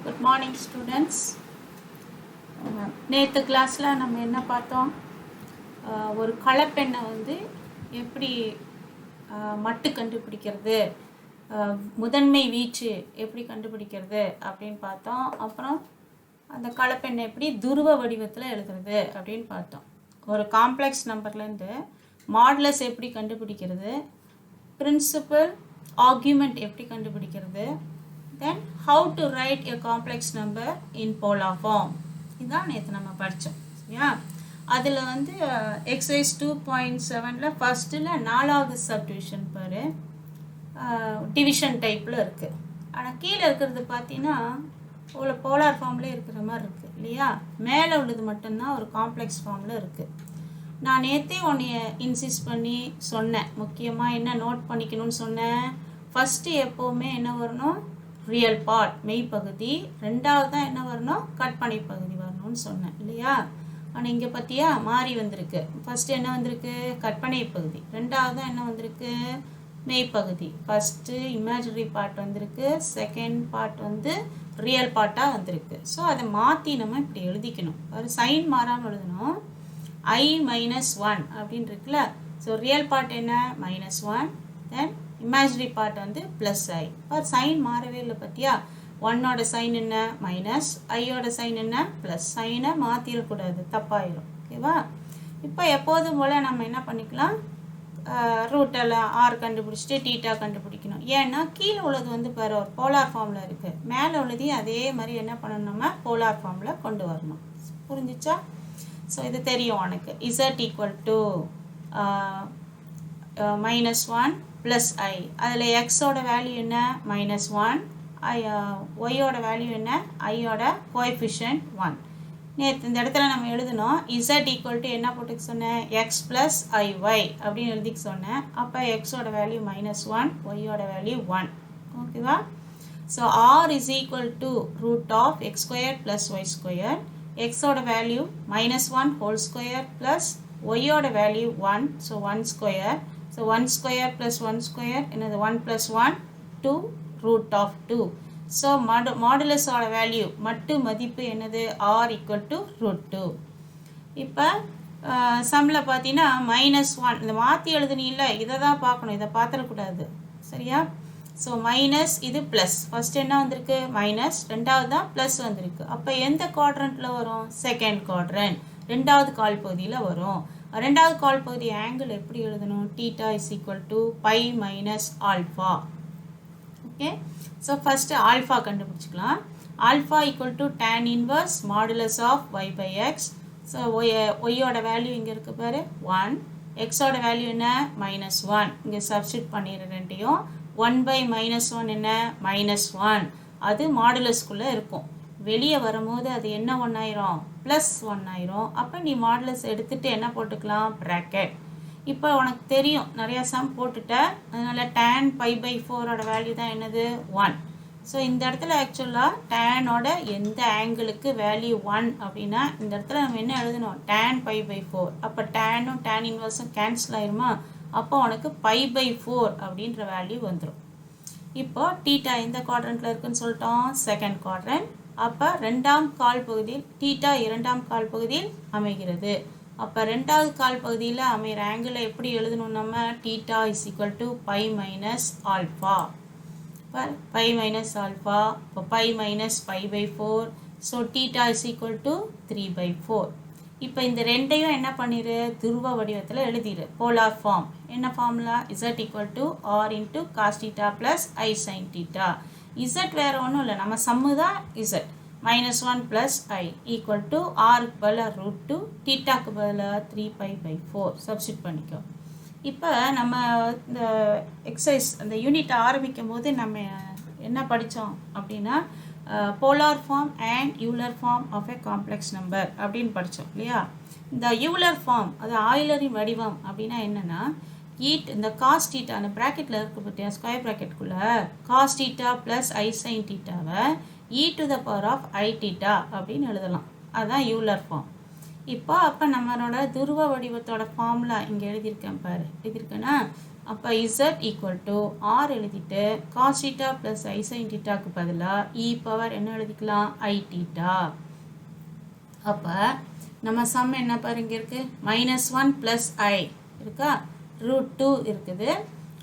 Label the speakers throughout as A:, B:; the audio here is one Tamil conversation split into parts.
A: Good morning students. நேற்று கிளாஸில் நம்ம என்ன பார்த்தோம், ஒரு கலப்பெண்ணை வந்து எப்படி மட்டு கண்டுபிடிக்கிறது, முதன்மை வீச்சு எப்படி கண்டுபிடிக்கிறது அப்படின்னு பார்த்தோம். அப்புறம் அந்த கலப்பெண்ணை எப்படி துருவ வடிவத்தில் எழுதுறது அப்படின்னு பார்த்தோம். ஒரு காம்ப்ளெக்ஸ் நம்பர்லேருந்து மாடுலஸ் எப்படி கண்டுபிடிக்கிறது, பிரின்சிபல் ஆர்குமெண்ட் எப்படி கண்டுபிடிக்கிறது, then how to write a complex number in polar form. இதான் நேற்று நம்ம படித்தோம். சரியா? அதில் வந்து எக்ஸசைஸ் 2.7 ஃபர்ஸ்ட்டில் 4வது சப்டிவிஷன் பாரு, டிவிஷன் டைப்பில் இருக்குது. ஆனால் கீழே இருக்கிறது பார்த்தீங்கன்னா போலார் ஃபார்ம்லேயே இருக்கிற மாதிரி இருக்குது இல்லையா? மேலே உள்ளது மட்டும்தான் ஒரு காம்ப்ளெக்ஸ் ஃபார்மில் இருக்குது. நான் நேற்றே உன்னைய இன்சிஸ்ட் பண்ணி சொன்னேன், முக்கியமாக என்ன நோட் பண்ணிக்கணும்னு சொன்னேன். ஃபஸ்ட்டு எப்போவுமே என்ன வரணும், ரியல் பார்ட் மெய்ப்பகுதி, ரெண்டாவது தான் என்ன வரணும், கற்பனை பகுதி வரணும்னு சொன்னேன் இல்லையா? ஆனால் இங்கே பார்த்தியா மாறி வந்திருக்கு. ஃபஸ்ட்டு என்ன வந்திருக்கு, கற்பனை பகுதி. ரெண்டாவது தான் என்ன வந்திருக்கு, மெய்ப்பகுதி. ஃபஸ்ட்டு இமேஜினரி பார்ட் வந்திருக்கு, செகண்ட் பார்ட் வந்து ரியல் பார்ட்டாக வந்திருக்கு. ஸோ அதை மாற்றி நம்ம இப்படி எழுதிக்கணும். ஒரு சைன் மாறாமல் எழுதணும். I-1 அப்படின்னு இருக்குல்ல. ஸோ ரியல் பார்ட் என்ன, -1, தென் இமேஜினரி பார்ட் வந்து +i. ஒரு சைன் மாறவே இல்லை பார்த்தியா? 1ஓட சைன் என்ன, மைனஸ், ஐயோட சைன் என்ன, ப்ளஸ். சைனை மாற்றிடக்கூடாது, தப்பாயிடும். ஓகேவா? இப்போ எப்போதும் போல் நம்ம என்ன பண்ணிக்கலாம், ரூட்டெல்லாம் ஆர் கண்டுபிடிச்சிட்டு டீட்டா கண்டுபிடிக்கணும். ஏன்னா கீழே உள்ளது வந்து பாரு ஒரு போலார் ஃபார்மில் இருக்குது, மேலே உள்ளதையும் அதே மாதிரி என்ன பண்ணணும், நம்ம போலார் ஃபார்மில் கொண்டு வரணும். புரிஞ்சிச்சா? ஸோ இது தெரியும் உனக்கு. Z = -1 + i. அதில் எக்ஸோட வேல்யூ என்ன, -1, ஒய்யோட வேல்யூ என்ன, ஐயோட கோஎஃபிஷியன்ட் 1. நேற்று இந்த இடத்துல நம்ம எழுதணும் Z = என்ன போட்டுக்க சொன்னேன், x + iy அப்படின்னு எழுதிக்க சொன்னேன். அப்போ எக்ஸோட வேல்யூ -1, ஒய்யோட வேல்யூ 1. ஓகேவா? So r = √x² + y². எக்ஸோட வேல்யூ -1 ஹோல் ஸ்கொயர் + ஒய்யோட வேல்யூ 1, ஸோ 1². ஸோ 1² + 1² என்னது, 1 + 1 2 √2. ஸோ மாடுலஸோட வேல்யூ மட்டு மதிப்பு என்னது, r = √2. இப்போ சம்மில் பார்த்தீங்கன்னா -1 இந்த மாற்றி எழுதுனீங்கள, இதை தான் பார்க்கணும், இதை பார்த்துடக்கூடாது. சரியா? ஸோ மைனஸ், இது ப்ளஸ். ஃபஸ்ட் என்ன வந்திருக்கு, மைனஸ், ரெண்டாவது தான் ப்ளஸ் வந்திருக்கு. அப்போ எந்த குவாட்ரண்ட்டில் வரும், செகண்ட் குவாட்ரண்ட், ரெண்டாவது கால் பகுதியில் வரும். ரெண்டாவது கால் பகுதி ஆங்கிள் எப்படி எழுதணும், θ = π - α. ஓகே, ஸோ ஃபஸ்ட்டு ஆல்ஃபா கண்டுபிடிச்சிக்கலாம். Alpha = tan inverse modulus of y/x. So ஒய்யோட வேல்யூ இங்கே இருக்குது பாரு 1, எக்ஸோட வேல்யூ என்ன, -1. இங்கே சப்ஸ்டியூட் பண்ணிடுற ரெண்டையும். 1/-1 என்ன, -1. அது மாடுலஸ்குள்ளே இருக்கும். வெளியே வரும்போது அது என்ன 1 ஆயிரும், +1 ஆயிரும். அப்போ நீ மாடுலஸ் எடுத்துகிட்டு என்ன போட்டுக்கலாம், ப்ராக்கெட். இப்போ உனக்கு தெரியும் நிறையா சம் போட்டுட்ட, அதனால் tan π/4ஓட வேல்யூ தான் என்னது, 1. ஸோ இந்த இடத்துல ஆக்சுவலாக டேனோட எந்த ஆங்கிளுக்கு வேல்யூ 1 அப்படின்னா இந்த இடத்துல நம்ம என்ன எழுதணும், tan π/4. அப்போ டேனும் tan இன்வர்ஸும் கேன்சல் ஆயிருமா? அப்போ உனக்கு π/4 அப்படின்ற வேல்யூ வந்துடும். இப்போ θ எந்த குவாட்ரண்ட்டில் இருக்குன்னு சொல்லிட்டோம், செகண்ட் குவாட்ரண்ட். அப்போ ரெண்டாம் கால் பகுதியில் θ இரண்டாம் கால் பகுதியில் அமைகிறது. அப்போ ரெண்டாவது கால் பகுதியில் அமைகிற ஆங்கிளை எப்படி எழுதணும் நம்ம, θ = π - α. π - α, இப்போ π - π/4. ஸோ θ = 3/4. இப்போ இந்த ரெண்டையும் என்ன பண்ணிடு, துருவ வடிவத்தில் எழுதிடு, போலார் ஃபார்ம். என்ன formula, Z = r × cos θ + i sin θ. Z வேறு ஒன்றும் இல்லை, நம்ம சம்மு தான் Z. -1 + i = r பதிலாக √2, θக்கு பதிலாக 3π/4 சப்ஸ்டியூட் பண்ணிக்கோ. இப்போ நம்ம இந்த எக்ஸசைஸ் அந்த யூனிட் ஆரம்பிக்கும் போது நம்ம என்ன படித்தோம் அப்படின்னா, polar form and Euler form of a complex number அப்படின்னு படித்தோம் இல்லையா? இந்த யூலர் ஃபார்ம், அது ஆயிலரின் வடிவம் அப்படின்னா என்னென்னா, இந்த காஸ் θ அந்த ப்ராக்கெட்டில் இருக்க பற்றியா, ஸ்கொயர் ப்ராக்கெட்டுக்குள்ளே காஸ் θ + i sin θவை e⁻⁴ அப்படின்னு எழுதலாம். அதுதான் யூலர் ஃபார்ம். அப்போ நம்மளோட துருவ வடிவத்தோட ஃபார்முலா இங்கே எழுதியிருக்கேன் பாரு, எழுதியிருக்கேன்னா அப்போ z ஈக்குவல் டு r எழுதிட்டு cos theta plus I sin thetaக்கு பதிலாக e பவர் என்ன எழுதிக்கலாம் I theta. அப்போ நம்ம சம் என்ன பாருங்க இருக்கு -1 ப்ளஸ் I இருக்கா √2 இருக்குது.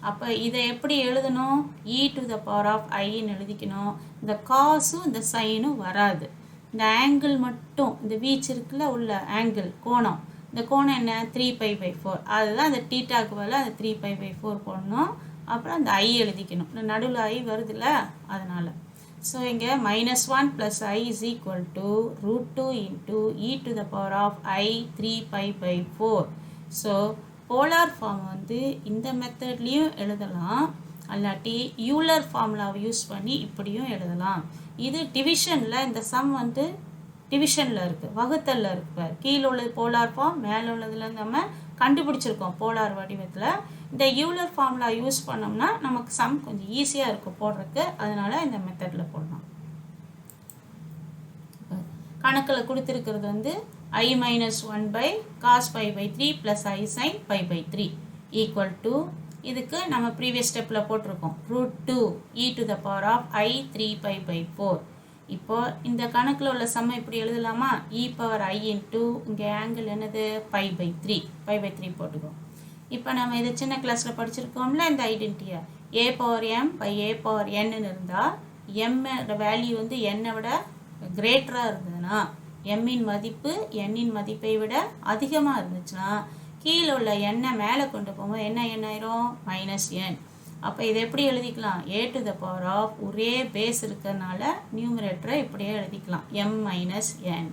A: அப்போ இதை எப்படி எழுதணும் e to the power of iன்னு எழுதிக்கணும். இந்த காசும் இந்த சைனும் வராது. இந்த ஆங்கிள் மட்டும் இந்த வீச்சு இருக்குல்ல உள்ள ஆங்கிள் கோணம் இந்த கோணம் என்ன 3π/4 அதுதான் அந்த தீட்டாக்கு பதிலாக அந்த 3π/4 போடணும். அப்புறம் அந்த I எழுதிக்கணும் இந்த நடுவில் I வருதுல்ல அதனால். ஸோ இங்கே -1 plus I is equal to √2 into e to the power of I 3π/4. So polar form வந்து இந்த மெத்தட்லேயும் எழுதலாம் அல்லாட்டி யூலர் ஃபார்முலாவை யூஸ் பண்ணி இப்படியும் எழுதலாம். இது டிவிஷனில் இந்த சம் வந்து டிவிஷனில் இருக்குது வகுத்தலில் இருக்குது. கீழே உள்ளது போலார் ஃபார்ம் மேலே உள்ளதில் நம்ம கண்டுபிடிச்சிருக்கோம் போலார் வடிவத்தில். இந்த யூலர் ஃபார்முலா யூஸ் பண்ணோம்னா நமக்கு சம் கொஞ்சம் ஈஸியாக இருக்கும் போடுறதுக்கு. அதனால் இந்த மெத்தடில் போடலாம். கணக்கில் கொடுத்துருக்கிறது வந்து I - 1 cos π/3 plus I sin π/3 equal to இதுக்கு நம்ம ப்ரீவியஸ் ஸ்டெப்பில் போட்டிருக்கோம் √2 e to the power of I 3π/4. இப்போ இந்த கணக்கில் உள்ள சம்மை இப்படி எழுதலாமா e பவர் I இன்ட்டு இங்கே ஆங்கிள் என்னது π/3 போட்டுக்கோம். இப்போ நம்ம இதை சின்ன கிளாஸில் படிச்சிருக்கோம்ல இந்த ஐடென்டிட்டியை a power m by a power nன்னு இருந்தால் m வேல்யூ வந்து n விட கிரேட்டராக இருந்ததுன்னா m-இன் மதிப்பு n-இன் மதிப்பை விட அதிகமாக இருந்துச்சுன்னா கீழே உள்ள எண்ணை மேலே கொண்டு போகும்போது என்ன ஆயிரும் -n. அப்போ இதை எப்படி எழுதிக்கலாம் a to the power of ஒரே பேஸ் இருக்கிறதுனால நியூமரேட்டரை இப்படியே எழுதிக்கலாம் m - n.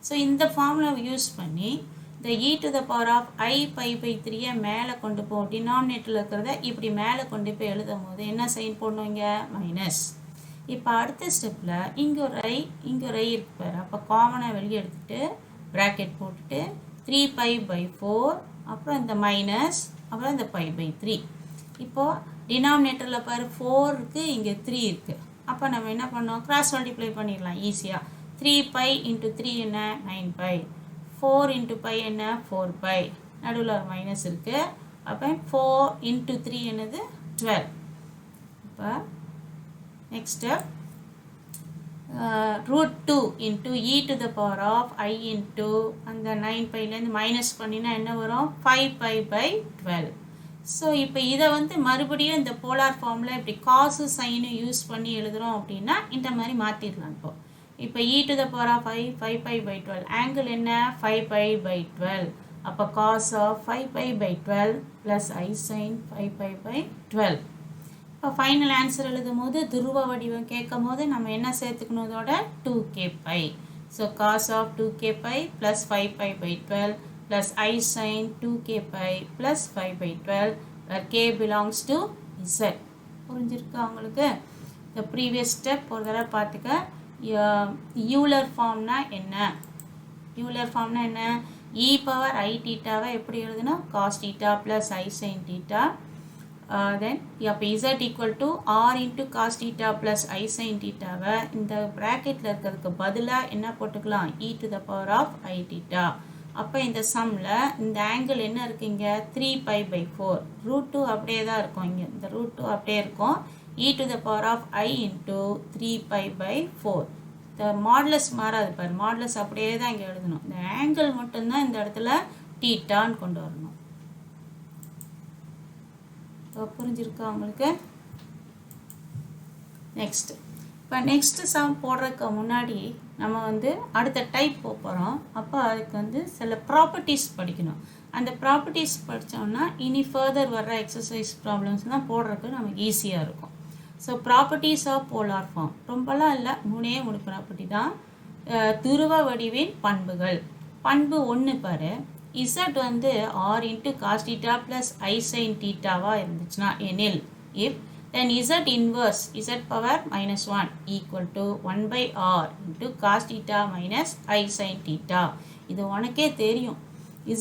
A: ஸோ இந்த ஃபார்முலாவை யூஸ் பண்ணி இந்த e to the power of I π/3 மேலே கொண்டு போகும் டினாமினேட்டரில் இருக்கிறத இப்படி மேலே கொண்டு போய் எழுதும் போது என்ன சைன் போடணும் இங்கே மைனஸ். இப்போ அடுத்த ஸ்டெப்பில் இங்கே ஒரு ஐ இருக்கு பாரு. அப்போ காமனாக வெளியே எடுத்துகிட்டு ப்ராக்கெட் போட்டுட்டு 3π/4 அப்புறம் இந்த மைனஸ் அப்புறம் இந்த π/3. இப்போது டினாமினேட்டரில் பாரு 4 இருக்குது இங்கே 3 இருக்குது. அப்போ நம்ம என்ன பண்ணோம் கிராஸ் மல்டிப்ளை பண்ணிடலாம் ஈஸியாக. 3π × 3 என்ன 9π 4 × π என்ன 4π நடுவில் ஒரு மைனஸ் இருக்குது. அப்போ 4 × 3 என்னது 12. இப்போ next step √2 into e to the power of I into அந்த 9πலேருந்து மைனஸ் பண்ணினா என்ன வரும் 5π/12. ஸோ இப்போ இதை வந்து மறுபடியும் இந்த போலார் ஃபார்மில் இப்படி காசு சைனு யூஸ் பண்ணி எழுதுகிறோம் அப்படின்னா இந்த மாதிரி மாற்றிடலாம். இப்போ e to the power of I 5π/12 angle என்ன 5π/12. அப்போ cos of 5π/12 plus I sin 5π/12. இப்போ ஃபைனல் ஆன்சர் எழுதும் போது துருவ வடிவம் கேட்கும் போது நம்ம என்ன சேர்த்துக்கணும் இதோட 2kπ. So cos of 2kπ plus 5π/12 plus I sin 2kπ plus 5/12 where k belongs to z. புரிஞ்சிருக்கா உங்களுக்கு? இந்த ப்ரீவியஸ் ஸ்டெப் ஒரு தடவை பார்த்துக்க. யூலர் ஃபார்ம்னா என்ன e பவர் I தீட்டாவை எப்படி எழுதுனா cos theta plus I sin theta. Then அப்போ z equal to r into cos theta plus I sin theta இந்த ப்ராக்கெட்டில் இருக்கிறதுக்கு பதிலாக என்ன போட்டுக்கலாம் e to the power of I theta. அப்போ இந்த சம்மில் இந்த ஆங்கிள் என்ன இருக்குங்க 3π/4 √2 அப்படியே தான் இருக்கும். இங்கே இந்த √2 அப்படியே இருக்கும். e to the power of I into 3π/4 இந்த மாடுலஸ் மாறாது பாரு. மாடுலஸ் அப்படியே தான் இங்கே எழுதணும். இந்த ஆங்கிள் மட்டும்தான் இந்த இடத்துல தீட்டான்னு கொண்டு வரணும். புரிஞ்சிருக்கா உங்களுக்கு? நெக்ஸ்ட் இப்போ நெக்ஸ்ட் சம் போடுறதுக்கு முன்னாடி நம்ம வந்து அடுத்த டைப் போகிறோம். அப்போ அதுக்கு வந்து சில ப்ராப்பர்ட்டிஸ் படிக்கணும். அந்த ப்ராப்பர்ட்டிஸ் படித்தோம்னா இனி ஃபர்தர் வர்ற எக்ஸசைஸ் ப்ராப்ளம்ஸ் தான் போடுறதுக்கு நமக்கு ஈஸியாக இருக்கும். So properties of polar form ரொம்பலாம் இல்லை, 3 ப்ராப்பர்ட்டி தான். துருவ வடிவின் பண்புகள். பண்பு 1 பாரு. z வந்து r into cos theta plus I sin thetaவா இருந்துச்சுன்னா எனில் if then z inverse z power -1 equal to 1/r into cos theta minus I sin theta. இது உனக்கே தெரியும்.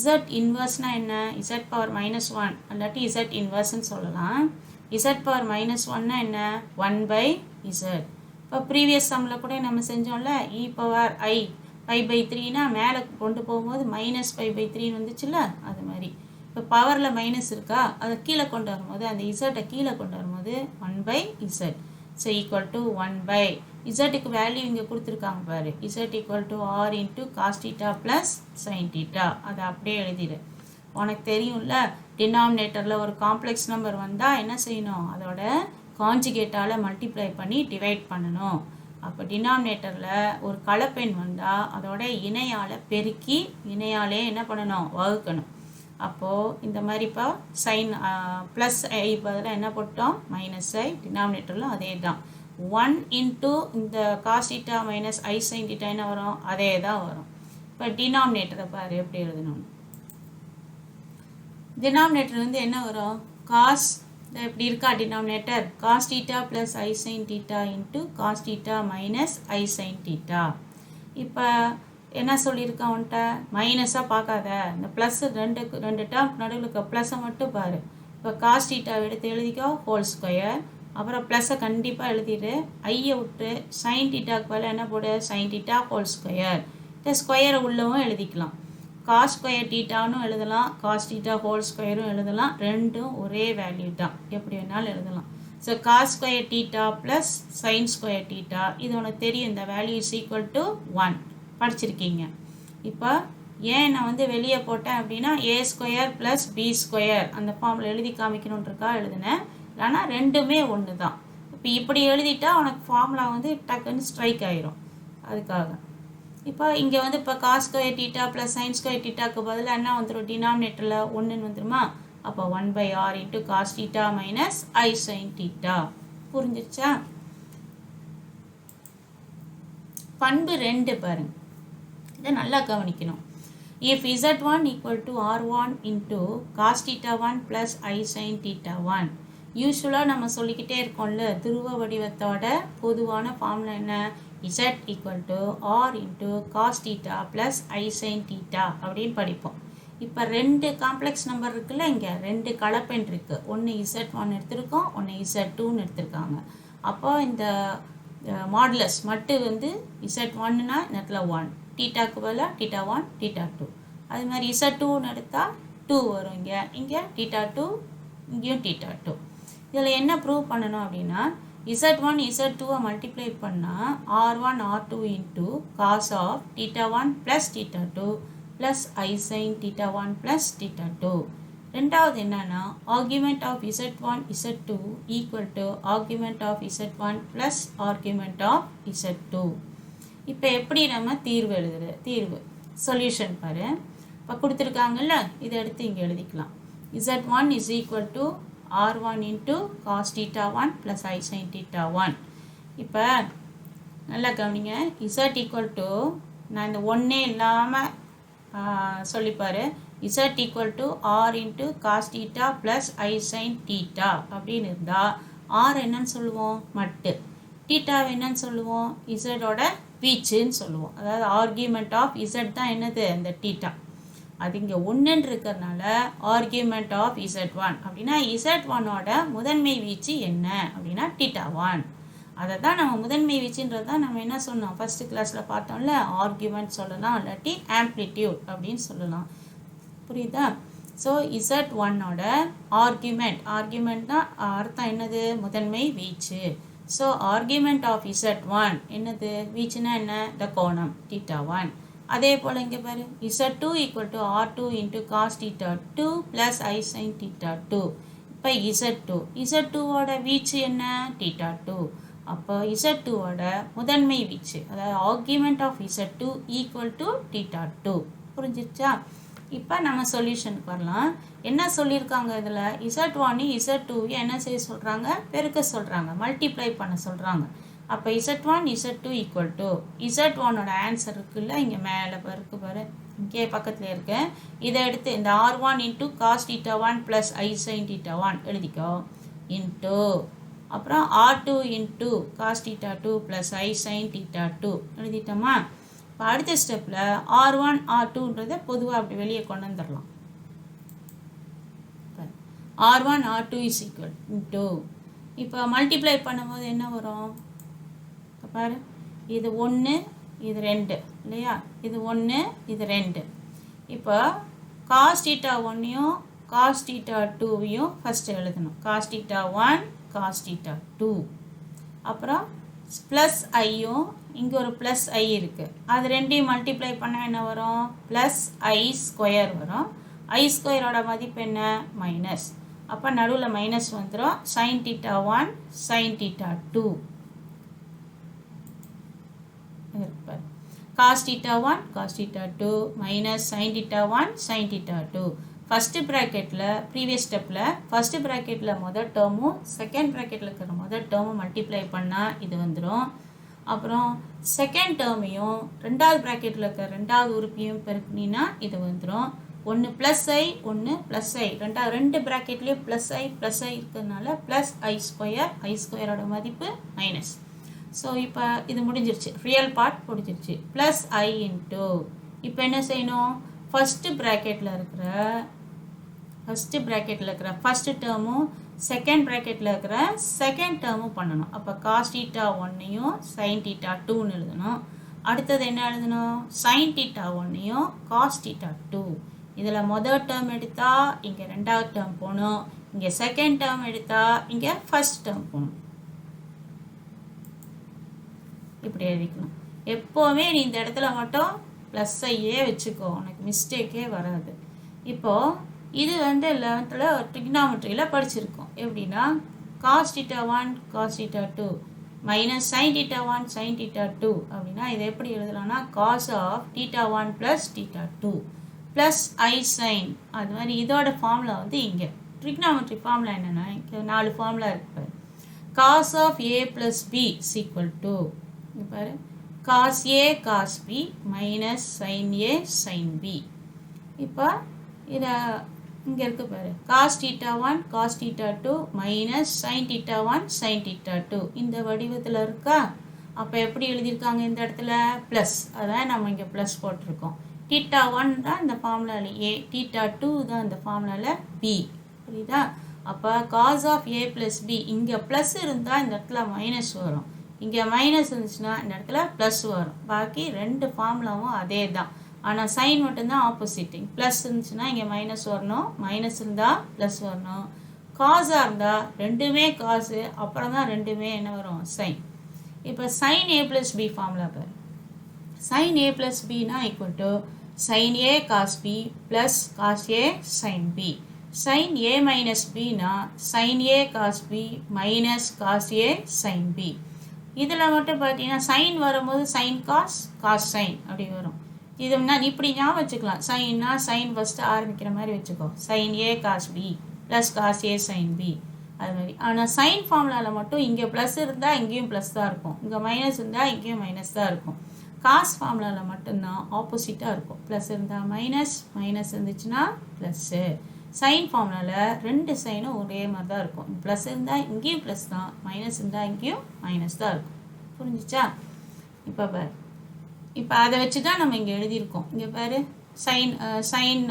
A: z inverseனா என்ன z power -1 அல்லாட்டி z inverseன்னு சொல்லலாம். z power -1னா என்ன 1/z. இப்போ ப்ரீவியஸ் சம்மில் கூட நம்ம செஞ்சோம்ல e power I π/3னா மேலே கொண்டு போகும்போது -π/3 வந்துச்சுல்ல அது மாதிரி. இப்போ பவரில் மைனஸ் இருக்கா, அதை கீழே கொண்டு வரும்போது அந்த இசட்டை கீழே கொண்டு வரும்போது 1/z. ஸோ ஈக்குவல் டு 1/, இசட்டுக்கு வேல்யூ இங்கே கொடுத்துருக்காங்க பாரு, Z equal to r into cos theta plus sine theta. அதை அப்படியே எழுதிடு. உனக்கு தெரியும்ல, டினாமினேட்டரில் ஒரு காம்ப்ளெக்ஸ் நம்பர் வந்தால் என்ன செய்யணும், அதோட கான்ஜுகேட்டால் மல்டிப்ளை பண்ணி டிவைட் பண்ணணும். அப்போ டினாமினேட்டரில் ஒரு கலப்பெண் வந்தால் அதோட இணையால் பெருக்கி இணையாலே என்ன பண்ணணும், வகுக்கணும். அப்போது இந்த மாதிரி இப்போ சைன் ப்ளஸ் ஐ பதிலாக என்ன போட்டோம், மைனஸ் ஐ. டினாமினேட்டரில் அதே தான் 1 இன்ட்டு இந்த cos theta minus I sine theta என்ன வரும், அதே தான் வரும். இப்போ டினாமினேட்டரை பாரு எப்படி எழுதணும். டினாமினேட்டர் வந்து என்ன வரும், காஸ் இப்படி இருக்கா denominator, cos theta plus I sine theta into cos theta minus I sine theta. இப்போ என்ன சொல்லியிருக்கேன் உன்ட்ட, மைனஸாக பார்க்காத, இந்த ப்ளஸ் ரெண்டு டேர்ம் நடுவில் இருக்க ப்ளஸ்ஸை மட்டும் பாரு. இப்போ காஸ் தீட்டாவை எடுத்து எழுதிக்கோ ஹோல் ஸ்கொயர், அப்புறம் ப்ளஸ்ஸை கண்டிப்பாக எழுதிடு, ஐயை விட்டு சைன் தீட்டாவுக்கு பதில் என்ன போடு, சைன் தீட்டா ஹோல் ஸ்கொயர். இந்த ஸ்கொயரை உள்ளவும் எழுதிக்கலாம், காஸ் ஸ்கொயர் தீட்டான்னு எழுதலாம், காஸ் தீட்டா ஹோல் ஸ்கொயரும் எழுதலாம், ரெண்டும் ஒரே வேல்யூ தான், எப்படி வேணாலும் எழுதலாம். So cos square theta plus sine square theta, இது உனக்கு தெரியும், இந்த வேல்யூ இஸ் ஈக்குவல் டு 1 படிச்சிருக்கீங்க. இப்போ ஏன் நான் வந்து வெளியே போட்டேன் அப்படின்னா, A square plus B square அந்த ஃபார்மில் எழுதி காமிக்கணுன்றக்கா எழுதினேன், இல்லைனா ரெண்டுமே ஒன்று தான். இப்போ இப்படி எழுதிட்டா உனக்கு ஃபார்முலா வந்து டக்குன்னு ஸ்ட்ரைக் ஆயிரும், அதுக்காக. இப்போ இங்கே வந்து இப்போ cos square theta plus sine square தீட்டாக்கு பதிலாக என்ன வந்துடும், டினாமினேட்டரில் 1 வந்துருமா. அப்போ 1/r into cos theta minus I sine theta. புரிஞ்சிருச்சா. பண்பு 2 பாருங்க, இதை நல்லா கவனிக்கணும். If z1 equal to r1 into cos theta 1 plus I sine theta 1. யூஸ்வலாக நம்ம சொல்லிக்கிட்டே இருக்கோம்ல, துருவ வடிவத்தோட பொதுவான ஃபார்முலா என்ன, z equal to r into cos theta plus I sine theta அப்படின்னு படிப்போம். இப்போ ரெண்டு காம்ப்ளெக்ஸ் நம்பர் இருக்குல்ல, இங்கே ரெண்டு கலப்பெண் இருக்குது, ஒன்று z1 எடுத்திருக்கோம், ஒன்று z2ன்னு எடுத்திருக்காங்க. அப்போ இந்த மாடுலஸ் மட்டும் வந்து z1னா இந்த இடத்துல 1, தீட்டாக்கு பதிலாக தீட்டா 1 தீட்டா 2. அது மாதிரி z2ன்னு எடுத்தால் 2 வரும், இங்கே தீட்டா 2, இங்கேயும் தீட்டா 2. இதில் என்ன ப்ரூவ் பண்ணணும் அப்படின்னா, z1 z2 மல்டிப்ளை பண்ணால் r1 r2 into cos of theta 1 plus theta 2 plus I sine theta 1 plus theta 2. ரெண்டாவது என்னன்னா, argument of z1 z2 equal to argument of z1 plus argument of z2. இப்போ எப்படி நம்ம தீர்வு எழுதுறது, தீர்வு சொல்யூஷன் பாரு. இப்போ கொடுத்துருக்காங்கல்ல, இதை எடுத்து இங்கே எழுதிக்கலாம். z1 is equal to r1 into cos theta 1 plus I sine theta 1. இப்போ நல்லா கவனிங்க, z ஈக்குவல் டு, நான் இந்த ஒன்றே இல்லாமல் சொல்லிப்பார், z equal to r into cos theta plus I sine theta அப்படின்னு இருந்தால் r என்னன்னு சொல்லுவோம், மட்டு, தீட்டாவை என்னன்னு சொல்லுவோம், இசட்டோட வீச்சுன்னு சொல்லுவோம். அதாவது ஆர்கியூமெண்ட் ஆஃப் z தான் என்னது, அந்த தீட்டா. அது இங்கே 1 இருக்கிறதுனால ஆர்கியூமெண்ட் ஆஃப் z1 அப்படின்னா z1ஓட முதன்மை வீச்சு என்ன அப்படின்னா தீட்டா 1. அதை தான் நம்ம முதன்மை வீச்சுன்றது தான் நம்ம என்ன சொன்னோம், ஃபஸ்ட்டு கிளாஸில் பார்த்தோம்ல, ஆர்கியூமெண்ட் சொல்லலாம், இல்லாட்டி ஆம்ப்ளிடியூட் அப்படின்னு சொல்லலாம். புரியுதா. ஸோ z1ஓட ஆர்கியூமெண்ட் தான் அர்த்தம் என்னது, முதன்மை வீச்சு. ஸோ ஆர்கியூமெண்ட் ஆஃப் z1 என்னது, வீச்சுனா என்ன, இந்த கோணம் தீட்டா 1. அதே போல் இங்கே பாரு, z2 equal to r2 into cos theta 2 plus I sine theta 2. இப்போ z2ஓட வீச்சு என்ன, தீட்டா 2. அப்போ z2ஓட முதன்மை வீச்சு, அதாவது argument of z2 equal to theta 2. புரிஞ்சிச்சா. இப்போ நம்ம சொல்யூஷனுக்கு வரலாம். என்ன சொல்லியிருக்காங்க இதில், z1 z2 என்ன செய்ய சொல்கிறாங்க, பெருக்க சொல்கிறாங்க, மல்டிப்ளை பண்ண சொல்கிறாங்க. அப்போ z1 z2 equal to, z1ஓட answer இருக்குல்ல, இங்கே மேலே இருக்கு பாரு, இங்கே பக்கத்தில் இருக்கு, இதை எடுத்து இந்த r1 into cos theta 1 plus ஐ சைன் தீட்டா 1 எழுதிக்கோ, இன்ட்டு அப்புறம் r2 into cos theta 2 plus ஐ சைன் தீட்டா 2 எழுதிட்டோமா. இப்போ அடுத்த ஸ்டெப்பில் r1 r2ன்றதை பொதுவாக அப்படி வெளியே கொண்டு வந்துடலாம். r1 r2 is equal into, இப்போ மல்டிப்ளை பண்ணும்போது என்ன வரும் பாரு, இது 1 இது 2 இல்லையா, இது 1 இது 2. இப்போ காஸ் தீட்டா 1ஐயும் காஸ் டீட்டா டூவையும் ஃபஸ்ட்டு எழுதணும். காஸ் டீட்டா 1 காஸ் டீட்டா 2 அப்புறம் ப்ளஸ் ஐயும் இங்கே ஒரு ப்ளஸ் ஐ இருக்குது, அது ரெண்டையும் மல்டிப்ளை பண்ணால் என்ன வரும்? ப்ளஸ் ஐ ஸ்கொயர் வரும். ஐ ஸ்கொயரோட மதிப்பு என்ன? மைனஸ். அப்போ நடுவில் மைனஸ் வந்துடும். சைன் டீட்டா 1 சைன் டீட்டா 2 இருப்பார். Cos theta 1 cos theta 2 minus sine theta 1 sine theta 2. First ப்ராக்கெட்டில் ப்ரீவியஸ் ஸ்டெப்பில் ஃபஸ்ட்டு ப்ராக்கெட்டில் முதல் டேர்மும் செகண்ட் ப்ராக்கெட்டில் இருக்கிற முதல் டேர்மும் மல்டிப்ளை பண்ணால் இது வந்துடும். அப்புறம் செகண்ட் டேர்மையும் ரெண்டாவது ப்ராக்கெட்டில் இருக்கிற ரெண்டாவது உறுப்பையும் பெருக்கினா இது வந்துடும். ஒன்று ப்ளஸ் ஐ ஒன்று ப்ளஸ் ஐ, ரெண்டு ப்ராக்கெட்லேயும் ப்ளஸ் ஐ இருக்கிறதுனால ப்ளஸ் ஐ ஸ்கொயரோட மதிப்பு மைனஸ். ஸோ இப்போ இது முடிஞ்சிருச்சு, ரியல் பார்ட் முடிஞ்சிருச்சு. ப்ளஸ் ஐ இன்ட்டு இப்போ என்ன செய்யணும்? ஃபஸ்ட்டு ப்ராக்கெட்டில் இருக்கிற ஃபஸ்ட்டு டேர்மும் செகண்ட் ப்ராக்கெட்டில் இருக்கிற செகண்ட் டேர்மும் பண்ணணும். அப்போ காஸ் டீட்டா 1ஐயும் சைன் டீட்டா 2ன்னு எழுதணும். அடுத்தது என்ன எழுதணும்? சைன் டீட்டா 1ஐயும் காஸ் டீட்டா 2. இதில் முதல் டேர்ம் எடுத்தால் இங்கே ரெண்டாவது டேர்ம் போகணும், இங்கே செகண்ட் டேர்ம் எடுத்தால் இங்கே ஃபஸ்ட் டேர்ம் போகணும். இப்படி எழுதிக்கணும். எப்போவுமே நீ இந்த இடத்துல மட்டும் ப்ளஸ் ஐயே வச்சுக்கோ, உனக்கு மிஸ்டேக்கே வராது. இப்போது இது 11th ட்ரிக்னாமெட்ரியில் படிச்சிருக்கோம். எப்படின்னா cos theta 1 cos theta 2 minus sine theta 1 sine theta 2 அப்படின்னா இதை எப்படி எழுதலாம்னா cos of theta 1 plus theta 2 plus I sine. அது மாதிரி இதோட ஃபார்முலா இங்கே ட்ரிக்னாமெட்ரி ஃபார்முலா என்னென்னா இங்கே 4 ஃபார்முலா இருக்கு. Cos of A plus B equal to இங்கே பாரு cos A cos B minus sine A sine B. இப்போ இதை இங்கே இருக்கு பாரு, cos theta 1 cos theta 2 minus sine theta 1 sine theta 2 இந்த வடிவத்தில் இருக்கா? அப்போ எப்படி எழுதியிருக்காங்க இந்த இடத்துல? ப்ளஸ், அதான் நம்ம இங்கே ப்ளஸ் போட்டிருக்கோம். டீட்டா 1 தான் இந்த ஃபார்முலாவில் ஏ, டீட்டா 2 தான் இந்த ஃபார்முலாவில் பி. புரியுதா? அப்போ cos of A plus B, இங்கே ப்ளஸ் இருந்தால் இந்த இடத்துல மைனஸ் வரும், இங்கே மைனஸ் இருந்துச்சுன்னா இந்த இடத்துல ப்ளஸ் வரும். பாக்கி ரெண்டு ஃபார்முலாவும் அதே தான், ஆனால் சைன் மட்டும்தான் ஆப்போசிட்டிங். ப்ளஸ் இருந்துச்சுன்னா இங்கே மைனஸ் வரணும், மைனஸ் இருந்தால் ப்ளஸ் வரணும். காஸாக இருந்தால் ரெண்டுமே காசு, அப்புறம் தான் ரெண்டுமே என்ன வரும்? சைன். இப்போ sine A plus B formula பாரு. சைன் ஏ ப்ளஸ் பினா equal to sine A cos B plus cos A sine B. Sine A minus பினா sine A cos B minus cos A sine B. இதில் மட்டும் பார்த்தீங்கன்னா சைன் வரும்போது சைன் காஸ் காஸ் சைன் அப்படி வரும். இதுனா இப்படி ஞாபகம் வச்சுக்கலாம். சைன்னா சைன் ஃபஸ்ட்டு ஆரம்பிக்கிற மாதிரி வச்சுக்கோ, sine A cos B plus cos A sine B அது மாதிரி. ஆனால் சைன் ஃபார்முலாவில் மட்டும் இங்கே ப்ளஸ் இருந்தால் இங்கேயும் ப்ளஸ் தான் இருக்கும், இங்கே மைனஸ் இருந்தால் இங்கேயும் மைனஸ் தான் இருக்கும். காஸ் ஃபார்முலாவில் மட்டும்தான் ஆப்போசிட்டாக இருக்கும், ப்ளஸ் இருந்தால் மைனஸ், மைனஸ் இருந்துச்சுன்னா ப்ளஸ்ஸு. சைன் ஃபார்முலாவில் ரெண்டு சைனும் ஒரே மாதிரி தான் இருக்கும், ப்ளஸ் இருந்தால் இங்கேயும் ப்ளஸ் தான், மைனஸ் இருந்தால் இங்கேயும் மைனஸ் தான் இருக்கும். புரிஞ்சிச்சா? இப்போ பாரு, இப்போ அதை வச்சு தான் நம்ம இங்கே எழுதியிருக்கோம். இங்கே பாரு, சைன்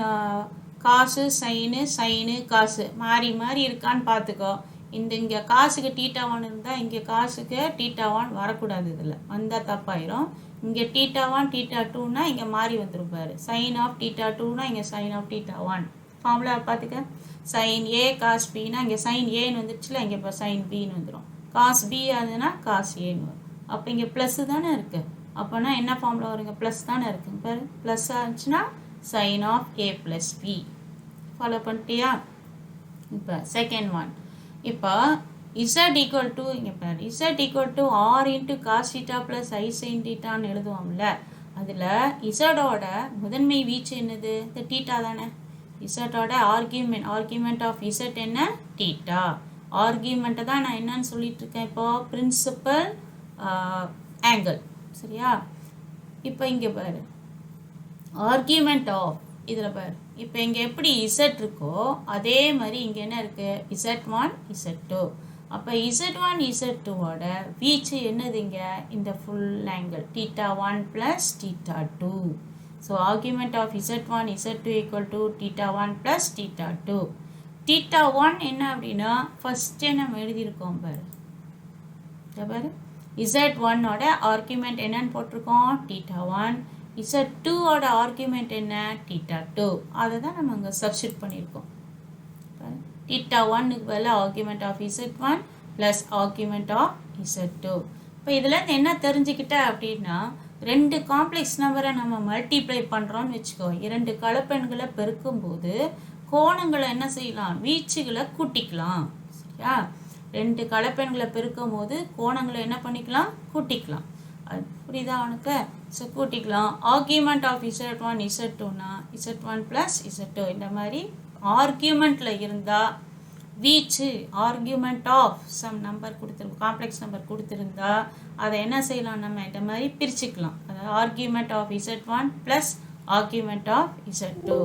A: காசு சைனு சைனு காசு மாறி மாறி இருக்கான்னு பார்த்துக்கோ. இங்கே காசுக்கு டீட்டா 1 இருந்தால் இங்கே காசுக்கு டீட்டா 1 வரக்கூடாது, இதில் வந்தால் தப்பாயிரும். இங்கே டீட்டா 1 டீட்டா 2னா இங்கே மாறி வந்துருப்பாரு. சைன் ஆஃப் டீட்டா 2னா இங்கே சைன் ஆஃப் டீட்டா 1. ஃபார்முலா பார்த்துக்க, சைன் ஏ காஸ் பின்னா இங்கே சைன் ஏன்னு வந்துருச்சுல, இங்கே இப்போ சைன் பின்னு வந்துடும். காஸ் பி ஆகுதுன்னா காஸ் ஏன்னு வரும். அப்போ இங்கே ப்ளஸ்ஸு தானே இருக்குது, அப்போனா என்ன ஃபார்முலா வருங்க? ப்ளஸ் தானே இருக்குது பாரு. ப்ளஸ் ஆச்சுன்னா sine of A plus B. Follow பண்ணிட்டியா? இப்போ செகண்ட் ஒன், இப்போ இசட் ஈக்குவல் டு இங்கே பாரு, Z equal to R into cos theta plus I sine டீட்டான்னு எழுதுவோம்ல, அதில் இசடோட முதன்மை வீச்சு என்னது? இந்த டீட்டா தானே. இசட்டோட ஆர்கியூமெண்ட் ஆஃப் இசட் என்ன? டீட்டா. ஆர்கியூமெண்ட்டை தான் நான் என்னன்னு சொல்லிட்டு இருக்கேன் இப்போது, பிரின்சிபல் ஆங்கிள். சரியா? இப்போ இங்கே பாரு, ஆர்கியூமெண்ட் ஆஃப் இதில் பாரு, இப்போ இங்கே எப்படி இசட் இருக்கோ அதே மாதிரி இங்கே என்ன இருக்குது? இசட்1 இசட்2. அப்போ இசட்1 இசட்2ஓட வீச்சு என்னது? இங்கே இந்த full angle theta 1 plus theta 2. So argument of Z Z equal to theta 1 plus theta 2. Theta 1 என்ன அப்படின்னா ஃபஸ்ட்டே நம்ம எழுதியிருக்கோம் பாரு. பாரு, Z1ஓட ஆர்கியூமெண்ட் என்னன்னு போட்டிருக்கோம்? டீட்டா 1. Z2ஓட ஆர்கியூமெண்ட் என்ன? டீட்டா 2. அதை தான் நம்ம அங்கே சப்ஸ்டிட் பண்ணியிருக்கோம். theta 1 பதிலா argument of z1 plus argument of z2. இப்போ இதில் என்ன தெரிஞ்சுக்கிட்ட அப்படின்னா ரெண்டு காம்ப்ளெக்ஸ் நம்பரை நம்ம மல்டிப்ளை பண்ணுறோன்னு வச்சுக்கோ. இரண்டு கலப்பெண்களை பெருக்கும்போது கோணங்களை என்ன செய்யலாம், வீச்சுகளை கூட்டிக்கலாம். சரியா, ரெண்டு கலப்பெண்களை பெருக்கும் போது கோணங்களை என்ன பண்ணிக்கலாம், கூட்டிக்கலாம். அது புரியுதா உனக்கு? ஸோ கூட்டிக்கலாம். ஆர்கியூமெண்ட் ஆஃப் z1 z2னா z1 ப்ளஸ் z2 இந்த மாதிரி ஆர்கியூமெண்ட்டில் இருந்தால் வீச்சு ஆர்கியூமெண்ட் ஆஃப் சம் நம்பர் கொடுத்துருக்கு, காம்ப்ளெக்ஸ் நம்பர் கொடுத்துருந்தா அதை என்ன செய்யலாம், நம்ம இந்த மாதிரி பிரிச்சுக்கலாம். அதாவது argument of z1 plus argument of z2.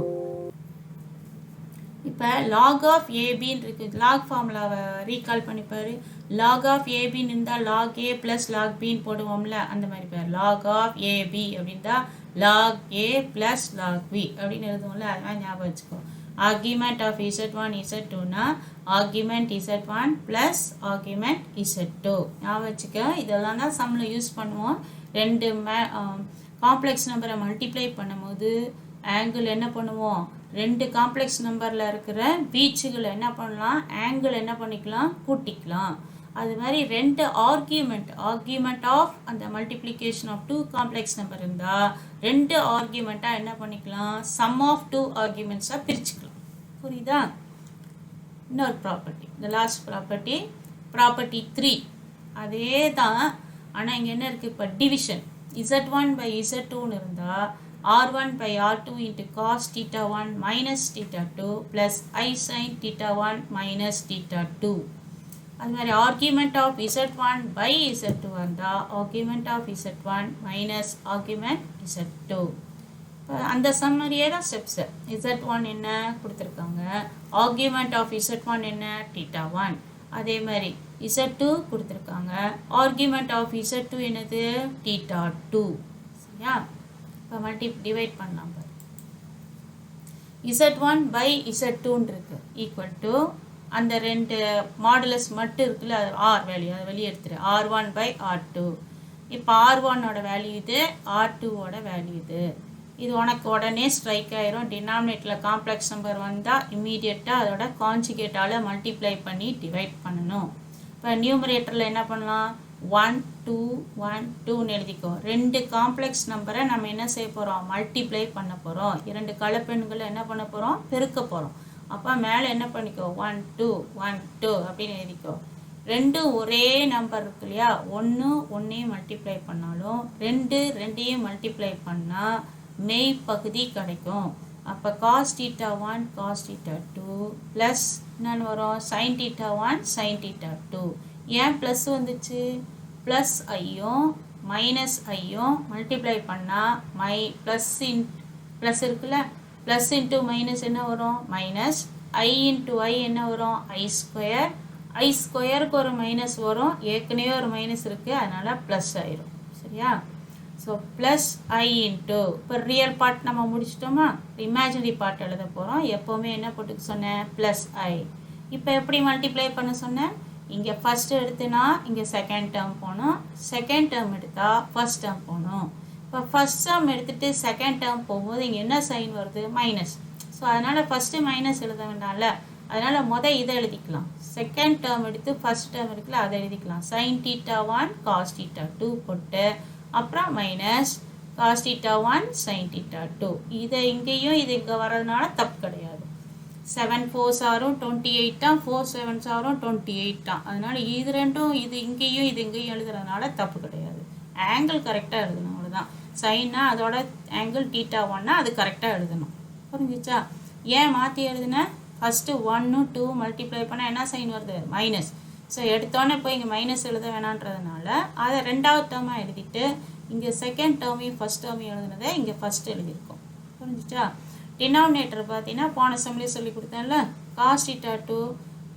A: இப்போ லாக் ஆஃப் ஏபின்னு இருக்குது. லாக் ஃபார்முலாவை ரீகால் பண்ணிப்பார். லாக் ஆஃப் ஏபின்னு இருந்தால் லாக் ஏ ப்ளஸ் லாக் பின்னு போடுவோம்ல, அந்த மாதிரி பேர். லாக் ஆஃப் ஏபி அப்படின்னா log A plus lock B அப்படின்னு எழுதுவோம்ல, அதெல்லாம் ஞாபகம் வச்சுக்கோ. ஆர்கியூமெண்ட் ஆஃப் z1 z2னா argument z1 plus argument z2 ஞாபகம் வச்சுக்க. இதெல்லாம் தான் சம்மில் யூஸ் பண்ணுவோம். ரெண்டு காம்ப்ளெக்ஸ் நம்பரை மல்டிப்ளை பண்ணும்போது ஆங்கிள் என்ன பண்ணுவோம், ரெண்டு காம்ப்ளெக்ஸ் நம்பரில் இருக்கிற வீச்சுகளை என்ன பண்ணலாம், ஆங்கிள் என்ன பண்ணிக்கலாம், கூட்டிக்கலாம். அது மாதிரி ரெண்டு ஆர்கியூமெண்ட் ஆஃப் அந்த multiplication of two complex number இருந்தால் ரெண்டு ஆர்கியூமெண்ட்டாக என்ன பண்ணிக்கலாம், சம் ஆஃப் டூ ஆர்கியூமெண்ட்ஸாக பிரிச்சுக்கலாம். புரியுதா? இன்னொரு ப்ராப்பர்ட்டி, இந்த லாஸ்ட் ப்ராப்பர்ட்டி 3 அதே தான். ஆனால் இங்கே என்ன இருக்குது, இப்போ டிவிஷன் z1 by z2ன்னு இருந்தால் r1 by r2 into cos theta 1 minus theta 2 plus I sin theta 1 minus theta 2. அது மாதிரி argument of z1 by z2 வந்தால் argument of z1 minus argument z2. அந்த சம்மரியே தான் ஸ்டெப்ஸு. z1 என்ன கொடுத்துருக்காங்க, ஆர்கியூமெண்ட் ஆஃப் z1 என்ன theta 1. அதே மாதிரி z2 கொடுத்துருக்காங்க, ஆர்கியூமெண்ட் ஆஃப் z2 என்னது theta 2. சரியா, இப்போ டிவைட் பண்ணலாம் பாரு. z1 by z2 இருக்கு ஈக்குவல் டு அந்த ரெண்டு மாடுலஸ் மட்டும் இருக்குல்ல, அது ஆர் வேல்யூ, அதை வெளியே எடுத்துரு. r1 by r2. இப்போ r1ஓட வேல்யூ இது, r2ஓட வேல்யூ இது. இது உனக்கு உடனே ஸ்ட்ரைக் ஆயிரும். டினாமினேட்டில் காம்ப்ளெக்ஸ் நம்பர் வந்தால் இம்மீடியட்டாக அதோட கான்ஜுகேட்டால் மல்டிப்ளை பண்ணி டிவைட் பண்ணணும். இப்போ நியூமரேட்டரில் என்ன பண்ணலாம், 1 2 1 2ன்னு எழுதிக்கோ. ரெண்டு காம்ப்ளெக்ஸ் நம்பரை நம்ம என்ன செய்ய போகிறோம், மல்டிப்ளை பண்ண போகிறோம். இரண்டு கலப்பெண்களை என்ன பண்ண போகிறோம், பெருக்க போகிறோம். அப்போ மேலே என்ன பண்ணிக்கோ, 1 2 1 2 அப்படின்னு எழுதிக்கோ. ரெண்டும் ஒரே நம்பர் இருக்கு இல்லையா, ஒன்றையும் மல்டிப்ளை பண்ணாலும் ரெண்டையும் மல்டிப்ளை பண்ணால் மெய் பகுதி கிடைக்கும். அப்போ cos theta 1 cos theta 2 plus என்னென்னு வரும், சைன் theta 1 சைன் theta 2. ஏன் ப்ளஸ் வந்துச்சு, ப்ளஸ் ஐயும் மைனஸ் ஐயும் மல்டிப்ளை பண்ணால் ப்ளஸ் இருக்குல்ல, ப்ளஸ் இன்ட்டு மைனஸ் என்ன வரும், மைனஸ். ஐ இன்ட்டு ஐ என்ன வரும், ஐ ஸ்கொயருக்கு ஒரு மைனஸ் வரும், ஏற்கனவே ஒரு மைனஸ் இருக்குது, அதனால் ப்ளஸ் ஆயிரும். சரியா, ஸோ ப்ளஸ் ஐ இன்ட்டு, இப்போ ரியல் பார்ட் நம்ம முடிச்சிட்டோமா, இமேஜினரி பார்ட் எழுத போகிறோம். எப்போவுமே என்ன போட்டுக்க சொன்னேன், ப்ளஸ் ஐ. இப்போ எப்படி மல்டிப்ளை பண்ண சொன்னேன், இங்கே ஃபஸ்ட்டு எடுத்துனா இங்கே செகண்ட் டேர்ம் போகணும், செகண்ட் டேர்ம் எடுத்தால் ஃபஸ்ட் டேர்ம் போகணும். இப்போ ஃபஸ்ட் டேர்ம் எடுத்துகிட்டு செகண்ட் டேர்ம் போகும்போது இங்கே என்ன சைன் வருது, மைனஸ். ஸோ அதனால் ஃபஸ்ட்டு மைனஸ் எழுத வேண்டாம்ல, அதனால் இதை எழுதிக்கலாம். செகண்ட் டேர்ம் எடுத்து ஃபஸ்ட் டேர்ம் இருக்குல்ல, அதை எழுதிக்கலாம். சைன் theta 1 காஸ் theta 2 போட்டு அப்புறம் minus cos theta 1 sine theta 2. இதை இங்கேயும் இது இங்கே வர்றதுனால தப்பு கிடையாது. 7 4s are 28 தான், 4 7s are 28 தான். அதனால் இது ரெண்டும் இது இங்கேயும் எழுதுறதுனால தப்பு கிடையாது. ஆங்கிள் கரெக்டாக எழுதணும், அவ்வளோதான். சைன்னா அதோட ஆங்கிள் theta 1னா அது கரெக்டாக எழுதணும். புரிஞ்சிச்சா? ஏன் மாற்றி எழுதுனேன், ஃபஸ்ட்டு 1 2 மல்டிப்ளை பண்ணால் என்ன சைன் வருது, மைனஸ். ஸோ எடுத்தோன்னே போய் இங்கே மைனஸ் எழுத வேணான்றதுனால அதை ரெண்டாவது டேர்மாக எழுதிட்டு இங்கே செகண்ட் டேர்மையும் ஃபஸ்ட் டேர்மையும் எழுதுனதை இங்கே ஃபஸ்ட்டு எழுதியிருக்கோம். புரிஞ்சிச்சா? டினாமினேட்டர் பார்த்தீங்கன்னா போன சம்லேயே சொல்லி கொடுத்தேன்ல, cos theta 2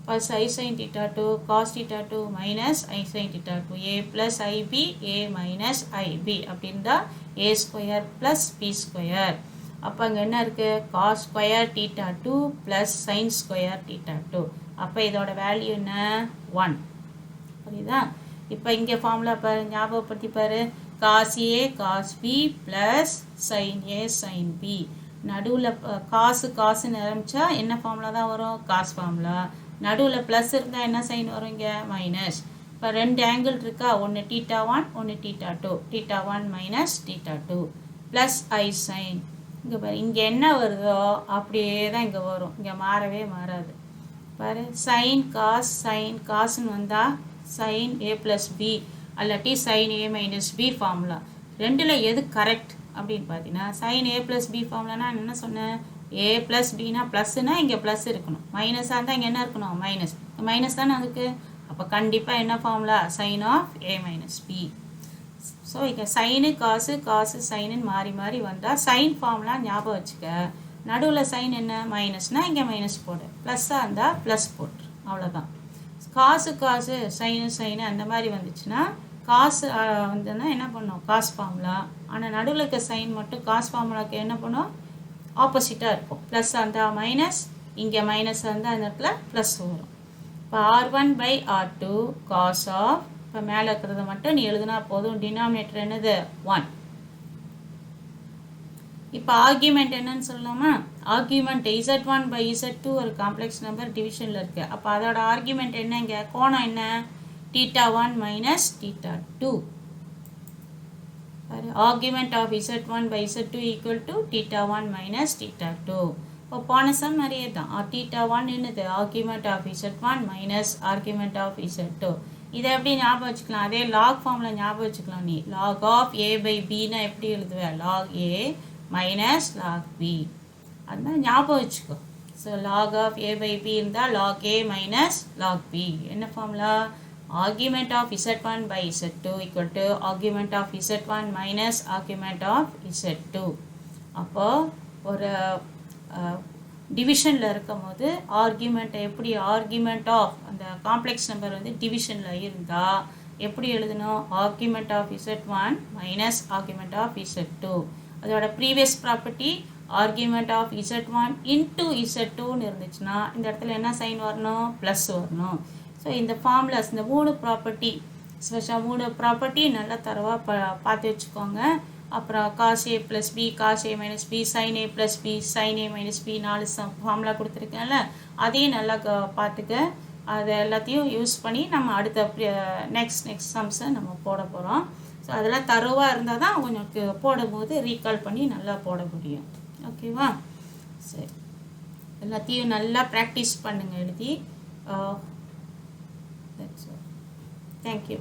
A: plus I sine theta 2 cos theta 2 minus I sine theta 2 A plus I B A minus I B அப்படின்னா A square plus B square. அப்போ அங்கே என்ன இருக்குது, cos square theta 2 plus sine square theta 2. அப்போ இதோட வேல்யூ என்ன, 1. புரியுதா? இப்போ இங்கே ஃபார்முலா பாரு, ஞாபகப்படுத்தி பாரு. Cos A cos B plus sine A sine B. நடுவில் காசுன்னு ஆரம்பித்தா என்ன ஃபார்முலா தான் வரும்? Cos formula. நடுவில் ப்ளஸ் இருந்தால் என்ன சைன் வரும்? இங்கே மைனஸ். இப்போ 2 ஆங்கிள் இருக்கா, ஒன்று θ1 ஒன்று θ2, θ1 மைனஸ் θ2 ப்ளஸ் ஐ சைன். இங்கே பாரு, இங்கே என்ன வருதோ அப்படியே தான் இங்கே வரும், இங்கே மாறவே மாறாது. பாரு, சைன் காசுன்னு வந்தால் சைன் ஏ ப்ளஸ் பி அல்லாட்டி sign A minus B formula. ரெண்டில் எது கரெக்ட் அப்படின்னு பார்த்தீங்கன்னா சைன் ஏ ப்ளஸ் பி ஃபார்முலானா என்ன சொன்னேன்? ஏ ப்ளஸ் பினா ப்ளஸ்னா இங்கே ப்ளஸ் இருக்கணும், மைனஸாக இருந்தால் இங்கே என்ன இருக்கணும்? மைனஸ். மைனஸ் தானே அதுக்கு, அப்போ கண்டிப்பாக என்ன formula? Sine of A minus B. So இங்கே சைனு காசு சைனுன்னு மாறி மாறி வந்தால் சைன் ஃபார்முலா ஞாபகம் வச்சுக்க. நடுவில் சைன் என்ன? மைனஸ்னால் இங்கே மைனஸ் போடு, ப்ளஸ்ஸாக இருந்தால் ப்ளஸ் போட்டு, அவ்வளோதான். காசு சைனு அந்த மாதிரி வந்துச்சுன்னா காசு வந்துன்னா என்ன பண்ணும்? Cos formula. ஆனால் நடுவில் இருக்க சைன் மட்டும் காஸ் ஃபார்முலாவுக்கு என்ன பண்ணும்? ஆப்போசிட்டாக இருக்கும். ப்ளஸ் அந்த மைனஸ், இங்கே மைனஸ் வந்து அந்த இடத்துல ப்ளஸ் வரும். இப்போ R1/R2 காஸ் ஆஃப், இப்போ மேலே இருக்கிறத மட்டும் நீ எழுதுனா போதும். டினாமினேட்டர் என்னது? 1. இப்போ ஆர்கியூமெண்ட் என்னன்னு சொல்லலாமா? ஆர்கியூமெண்ட் Z1/Z2 ஒரு காம்ப்ளெக்ஸ் நம்பர் டிவிஷனில் இருக்குது. அப்போ அதோட ஆர்கியூமெண்ட் என்ன? இங்கே கோணம் என்ன? θ1 minus θ2. Argument of Z1/Z2 equal to θ1 minus θ2. இப்போ போன சம் மாதிரியே தான். θ1 என்னது? Argument of Z1 minus argument of Z2. இதை எப்படி ஞாபகம் வச்சுக்கலாம்? அதே லாக் ஃபார்மில் ஞாபகம் வச்சுக்கலாம். நீ லாக் ஆஃப் A/Bனா எப்படி எழுதுவேன்? Log A minus log B. அதுதான் ஞாபகம் வச்சுக்கோ. ஸோ லாக் ஆஃப் A/B இருந்தால் log A minus log B. என்ன formula? argument of Z1/Z2 equal to argument of Z1 minus argument of Z2. அப்போ ஒரு டிவிஷனில் இருக்கும் போது ஆர்கியூமெண்ட் எப்படி? ஆர்கியூமெண்ட் ஆஃப் அந்த காம்ப்ளெக்ஸ் நம்பர் வந்து டிவிஷனில் இருந்தால் எப்படி எழுதணும்? Argument of Z1 minus argument of Z2. அதோட previous property argument of Z1 into Z2ன்னு இருந்துச்சுன்னா இந்த இடத்துல என்ன சைன் வரணும்? ப்ளஸ் வரணும். ஸோ இந்த ஃபார்முலாஸ், இந்த 3 ப்ராப்பர்ட்டி, ஸ்பெஷல் 3 ப்ராப்பர்ட்டி நல்லா தரவாக பார்த்து வச்சுக்கோங்க. அப்புறம் cos A plus B, cos A minus B, sine A plus B, sine A minus B, 4 formula கொடுத்துருக்கேன்ல, அதையும் நல்லா பார்த்துக்க. அதை எல்லாத்தையும் யூஸ் பண்ணி நம்ம அடுத்த நெக்ஸ்ட் சம்ஸை நம்ம போட போகிறோம். ஸோ அதெல்லாம் தரவாக இருந்தால் தான் உங்களுக்கு போடும்போது ரீகால் பண்ணி நல்லா போட முடியும். ஓகேவா? சரி, எல்லாத்தையும் நல்லா ப்ராக்டிஸ் பண்ணுங்கள் எழுதி. That's all. Thank you.